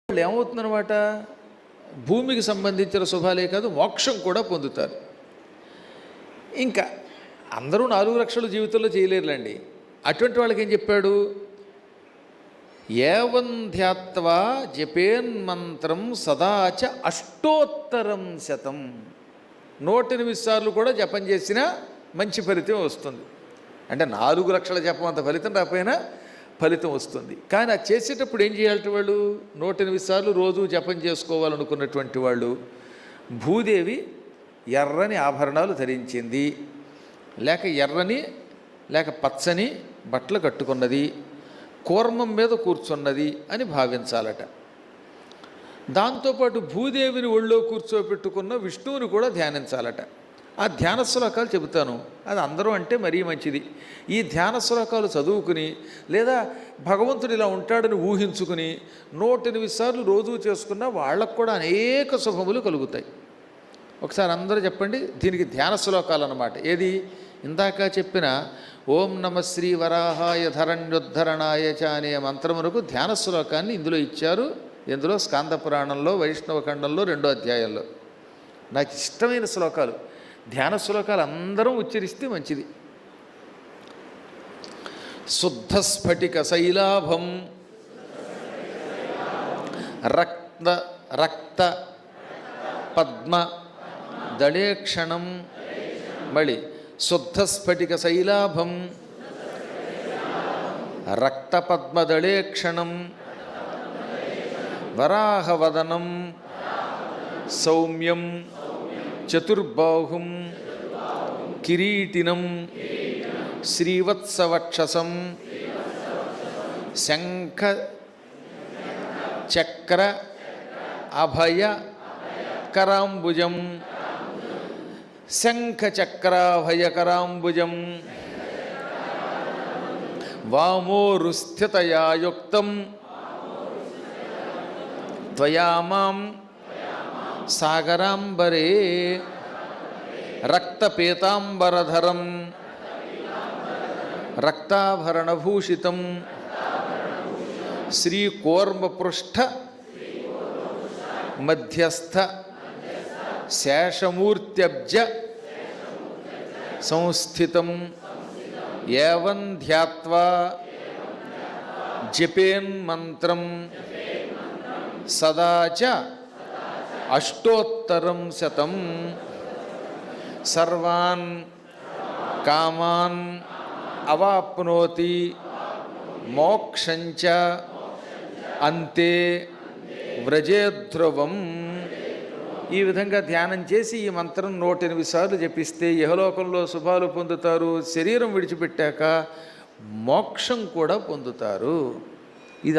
వాళ్ళు ఏమవుతుందన్నమాట, భూమికి సంబంధించిన శుభాలే కాదు మోక్షం కూడా పొందుతారు. ఇంకా అందరూ 4 లక్షల జీవితంలో చేయలేరులేండి. అటువంటి వాళ్ళకి ఏం చెప్పాడు, ఏవం ధ్యాత్వా జపేన్మంత్రం సదాచ అష్టోత్తరం శతం. 108 సార్లు కూడా జపం చేసినా మంచి ఫలితం వస్తుంది. అంటే 4 లక్షల జపం అంత ఫలితం రాకపోయినా ఫలితం వస్తుంది. కానీ అది చేసేటప్పుడు ఏం చేయాలంటే వాళ్ళు 108 సార్లు రోజు జపం చేసుకోవాలనుకున్నటువంటి వాళ్ళు భూదేవి ఎర్రని ఆభరణాలు ధరించింది, లేక ఎర్రని లేక పచ్చని బట్టలు కట్టుకున్నది, కూర్మం మీద కూర్చున్నది అని భావించాలట. దాంతోపాటు భూదేవిని ఒళ్ళో కూర్చోపెట్టుకున్న విష్ణువుని కూడా ధ్యానించాలట. ఆ ధ్యాన శ్లోకాలు చెబుతాను, అది అందరూ అంటే మరీ మంచిది. ఈ ధ్యాన శ్లోకాలు చదువుకుని లేదా భగవంతుడు ఇలా ఉంటాడని ఊహించుకుని 108 సార్లు రోజు చేసుకున్న వాళ్ళకు కూడా అనేక శుభములు కలుగుతాయి. ఒకసారి అందరూ చెప్పండి, దీనికి ధ్యాన శ్లోకాలు అన్నమాట. ఏది ఇందాక చెప్పిన ఓం నమ శ్రీ వరాహాయ ధరణ్యుద్ధరణాయ చ అనే మంత్రమునకు ధ్యాన శ్లోకాన్ని ఇందులో ఇచ్చారు. ఇందులో స్కాంద పురాణంలో వైష్ణవ ఖండంలో 2వ అధ్యాయంలో. నాకు ఇష్టమైన శ్లోకాలు, ధ్యాన శ్లోకాలు అందరం ఉచ్చరిస్తే మంచిది. శుద్ధ స్ఫటిక శైలాభం రక్త పద్మ దళేక్షణం. మళ్ళీ శుద్ధ స్ఫటిక శైలాభం రక్తపద్మదళేక్షణం వరాహవదనం సౌమ్యం చతుర్బాహుం కిరీటినం శ్రీవత్సవక్షసం శంఖ చక్ర అభయ కరాంబుజం శంఖచక్రాభయకరాంబుజం వామోరుస్థితయా యుక్తం త్వయా మాం సాగరాంబరే రక్తపీతాంబరధరం రక్తాభరణభూషితం శ్రీకూర్మపృష్ఠ మధ్యస్థ శేషమూర్త్యబ్జ సంస్థితం ఏవం ధ్యాత్వా జపేన్మంత్రం సదాచ అష్టోత్తరం శతం సర్వాన్ కామాన్ అవాప్నోతి మోక్షంచ అంతే వ్రజేధ్రువం. ఈ విధంగా ధ్యానం చేసి ఈ మంత్రం 108 సార్లు జపిస్తే ఇహలోకంలో శుభాలు పొందుతారు, శరీరం విడిచిపెట్టాక మోక్షం కూడా పొందుతారు.